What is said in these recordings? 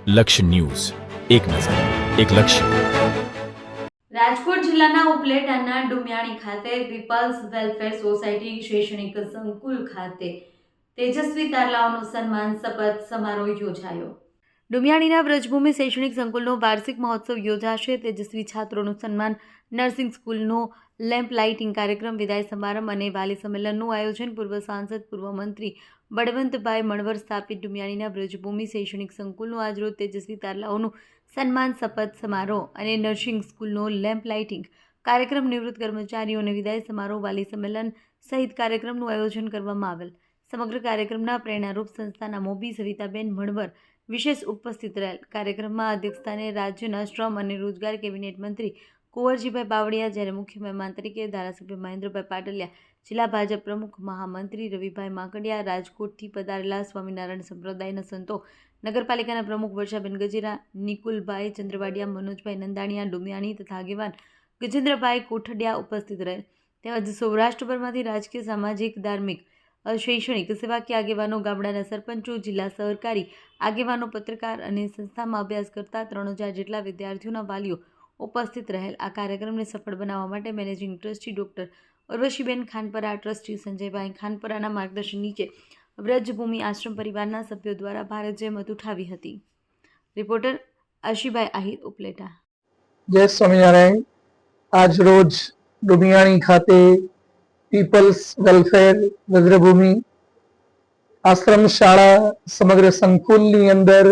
લક્ષ્ય ન્યૂઝ, એક નજર, એક લક્ષ્ય. રાજકોટ જિલ્લાના ઉપલેટાના ડુમિયાણી ખાતે પીપલ્સ વેલફેર સોસાયટી શૈક્ષણિક સંકુલ ખાતે તેજસ્વી તારલાઓનો સન્માન શપથ સમારોહ યોજાયો. ડુમિયાણીના વ્રજભૂમિ શૈક્ષણિક સંકુલનો વાર્ષિક મહોત્સવ યોજાશે. તેજસ્વી છાત્રોનું સન્માન, નર્સિંગ સ્કૂલનો લેમ્પ લાઇટિંગ કાર્યક્રમ, વિદાય સમારંભ અને વાલી સંમેલનનું આયોજન. પૂર્વ સાંસદ, પૂર્વ મંત્રી બળવંતભાઈ મણવર સ્થાપિત ડુમિયાણીના વ્રજભૂમિ શૈક્ષણિક સંકુલનું આજરોજ તેજસ્વી તારલાઓનું સન્માન શપથ સમારોહ અને નર્સિંગ સ્કૂલનો લેમ્પ લાઇટિંગ કાર્યક્રમ, નિવૃત્ત કર્મચારીઓને વિદાય સમારોહ, વાલી સંમેલન સહિત કાર્યક્રમનું આયોજન કરવામાં આવેલ. સમગ્ર કાર્યક્રમના પ્રેરણારૂપ સંસ્થાના મોભી સવિતાબેન મણવર વિશેષ ઉપસ્થિત રહેલ. કાર્યક્રમમાં અધ્યક્ષસ્થાને રાજ્યના શ્રમ અને રોજગાર કેબિનેટ મંત્રી કુંવરજીભાઈ બાવળિયા, જ્યારે મુખ્ય મહેમાન તરીકે ધારાસભ્ય મહેન્દ્રભાઈ પાટલિયા, જિલ્લા ભાજપ પ્રમુખ મહામંત્રી રવિભાઈ માકડિયા, રાજકોટથી પધારેલા સ્વામિનારાયણ સંપ્રદાયના સંતો, નગરપાલિકાના પ્રમુખ વર્ષાબેન ગજેરા, નિકુલભાઈ ચંદ્રવાડિયા, મનોજભાઈ નંદાણીયા ડુમિયાણી તથા આગેવાન ગજેન્દ્રભાઈ કોઠડિયા ઉપસ્થિત રહે. તેમજ સૌરાષ્ટ્રભરમાંથી રાજકીય, સામાજિક, ધાર્મિક, શૈક્ષણિક, સેવાકીય આગેવાનો, ગામડાના સરપંચો, જિલ્લા સહકારી આગેવાનો, પત્રકાર અને સંસ્થામાં અભ્યાસ કરતા 3000 જેટલા વિદ્યાર્થીઓના વાલીઓ ઉપસ્થિત રહેલ. આ કાર્યક્રમને સફળ બનાવવા માટે મેનેજિંગ ટ્રસ્ટી ડોક્ટર ઉર્વશીબેન ખાનપરા, ટ્રસ્ટી સંજયભાઈ ખાનપરાના માર્ગદર્શન નીચે વ્રજભૂમિ આશ્રમ પરિવારના સભ્યો દ્વારા ભારત જહેમત ઉઠાવી હતી. રિપોર્ટર આશીભાઈ આહિર, ઉપલેટા. જય સ્વામિનારાયણ. આજ રોજ ડુમિયાણી ખાતે પીપલ્સ વેલફેર વ્રજભૂમિ આશ્રમ શાળા સમગ્ર સંકુલની અંદર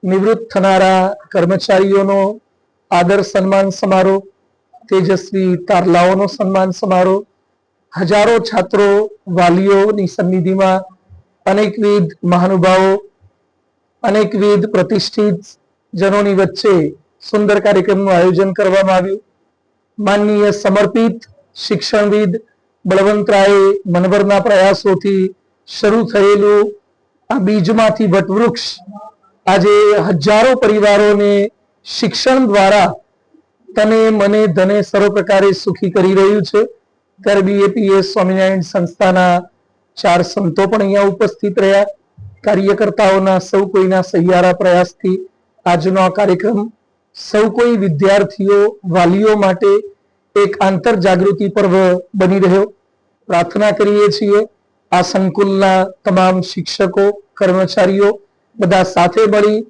નિવૃત્ત થનારા કર્મચારીઓનો આદર સન્માન સમારોહ, તેજસ્વી તારલાઓનો સન્માન સમારોહ, હજારો છાત્રો વાલીઓની સન્નિધિમાં અનેકવિધ મહાનુભાવો, અનેકવિધ પ્રતિષ્ઠિત જનોની વચ્ચે સુંદર કાર્યક્રમનું આયોજન કરવામાં આવ્યું. માનનીય સમર્પિત શિક્ષણવિદ બળવંતરાય મનવરના પ્રયાસોથી શરૂ થયેલું આ બીજમાંથી વટવૃક્ષ આજે હજારો પરિવારોને શિક્ષણ દ્વારા તને મને ધને સર્વ પ્રકારે સુખી કરી રહ્યું છે. ત્યારે બીએપીએસ સ્વામિનારાયણ સંસ્થાના 4 સંતો પણ અહીંયા ઉપસ્થિત રહ્યા. કાર્યકર્તાઓના સૌ કોઈના સહિયારા પ્રયાસથી આજનો આ કાર્યક્રમ સૌ કોઈ વિદ્યાર્થીઓ, વાલીઓ માટે એક આંતર જાગૃતિ પર્વ બની રહ્યો. પ્રાર્થના કરીએ છીએ આ સંકુલના તમામ શિક્ષકો, કર્મચારીઓ બધા સાથે મળી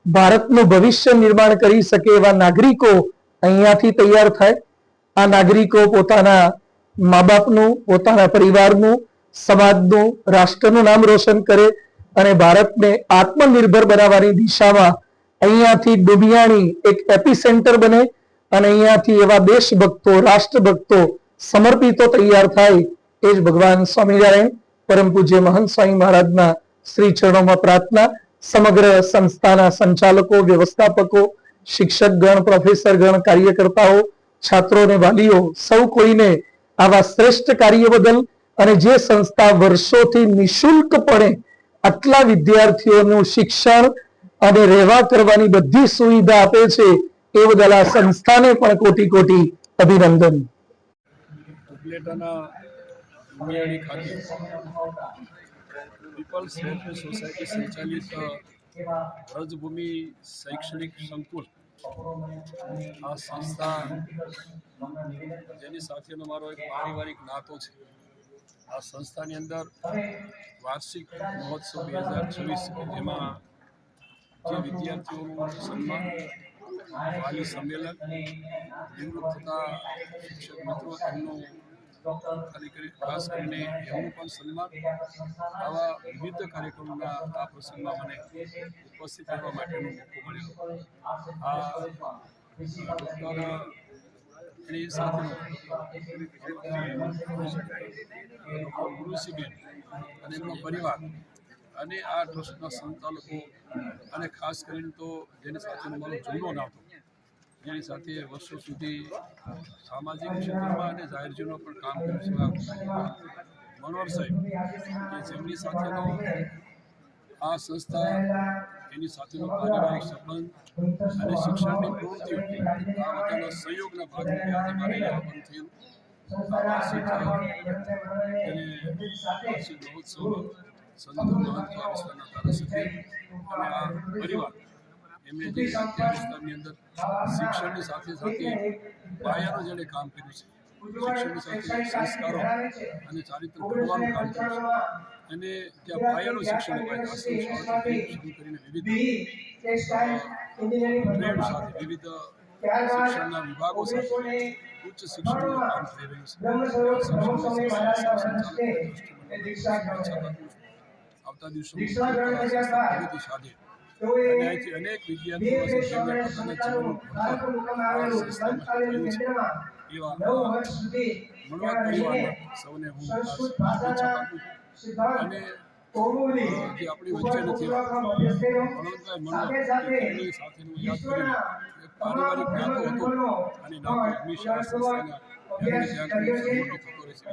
ભારતનું ભવિષ્ય નિર્માણ કરી શકે એવા નાગરિકો અહીંયાથી તૈયાર થાય. આ નાગરિકો પોતાના મા બાપનું, પોતાના પરિવારનું, સમાજનું, રાષ્ટ્રનું નામ રોશન કરે અને ભારતને આત્મનિર્ભર બનાવવાની દિશામાં અહીંયાથી ડુમિયાણી એક એપિસેન્ટર બને અને અહીંયાથી એવા દેશભક્તો, રાષ્ટ્રભક્તો, સમર્પિતો તૈયાર થાય. એ જ ભગવાન સ્વામિનારાયણ પરમ પૂજ્ય મહંત સ્વામી મહારાજના શ્રી ચરણોમાં પ્રાર્થના. સમગ્ર સંસ્થાના સંચાલકો, વ્યવસ્થાપકો, શિક્ષકગણ, પ્રોફેસરગણ, કાર્યકર્તાઓ, છાત્રો અને વાલીઓ સૌ કોઈને આવા શ્રેષ્ઠ કાર્ય બદલ અને જે સંસ્થા વર્ષોથી નિઃશુલ્કપણે આટલા વિદ્યાર્થીઓનું શિક્ષણ અને રહેવા કરવાની બધી સુવિધા આપે છે એ બદલ આ સંસ્થાને પણ કોટી કોટી અભિનંદન. ઉપલેટાના ડુમિયાણી ખાતે પીપલ્સ વેલફેર સોસાયટી સંચાલિત વ્રજભૂમિ શૈક્ષણિક સંકુલ, આ સંસ્થા જેની સાથેનો મારો એક પારિવારિક નાતો છે. આ સંસ્થાની અંદર વાર્ષિક મહોત્સવ 2024 જેમાં જે વિદ્યાર્થીઓનું સન્માન, વાલી સંમેલન, નિવૃત્ત થતા શિક્ષક મિત્રો એમનું ખાસ કરીને એમનું પણ સન્માન, આવા વિવિધ કાર્યક્રમોના આ પ્રસંગમાં મને ઉપસ્થિત રહેવા માટેનો મોકો મળ્યો. આ ડૉક્ટર એની સાથેનો ગુરુશ્રીબેન અને એમનો પરિવાર અને આ ટ્રસ્ટના સંચાલકો અને ખાસ કરીને તો જેની સાથેનો મારો જૂનો નાતો, જેની સાથે વર્ષો સુધી સામાજિક ક્ષેત્રમાં અને જાહેર જીવનમાં પણ કામ કર્યું છે, મનોહર સાહેબ કે જેમની સાથેનો આ સંસ્થા, એની સાથેનો પારિવારિક સંબંધ અને શિક્ષણની પ્રવૃત્તિઓ આ બધાના સહયોગના ભાગરૂપે આજે મારે યાપન થયું. આ વાર્ષિક મહોત્સવ સંતો મહંતો, વિસ્તારના ધારાસભ્ય અને આ પરિવાર એમણે જે ત્યાં વિસ્તારની અંદર શિક્ષણની સાથે સાથે પાયાનું જેણે કામ કર્યું છે, શિક્ષણની સાથે સંસ્કારો અને ચારિત્ર ઘડવાનું કામ કર્યું છે, અને ત્યાં પાયાનું શિક્ષણ અપાય આશ્રમ શાળાથી શરૂ કરીને વિવિધ ટ્રેડ સાથે વિવિધ શિક્ષણના વિભાગો સાથે ઉચ્ચ શિક્ષણનું કામ થઈ રહ્યું છે. આવતા દિવસોમાં પ્રગતિ સાધે અને અહીંથી અનેક વિદ્યાર્થીઓ છે જેમને પોતાના જીવનનું ભણતર આ સંસ્થામાં થયું છે. એવા મણવર પરિવારના સૌને હું શુભેચ્છા આપું છું. અને જે આપણી વચ્ચે નથી ભણવંતભાઈ મણવર તેમની સાથેનું યાદ કરીને એક પારિવારિક નાતો હતો અને નાતો હંમેશા આ સંસ્થાના થતો રહેશે.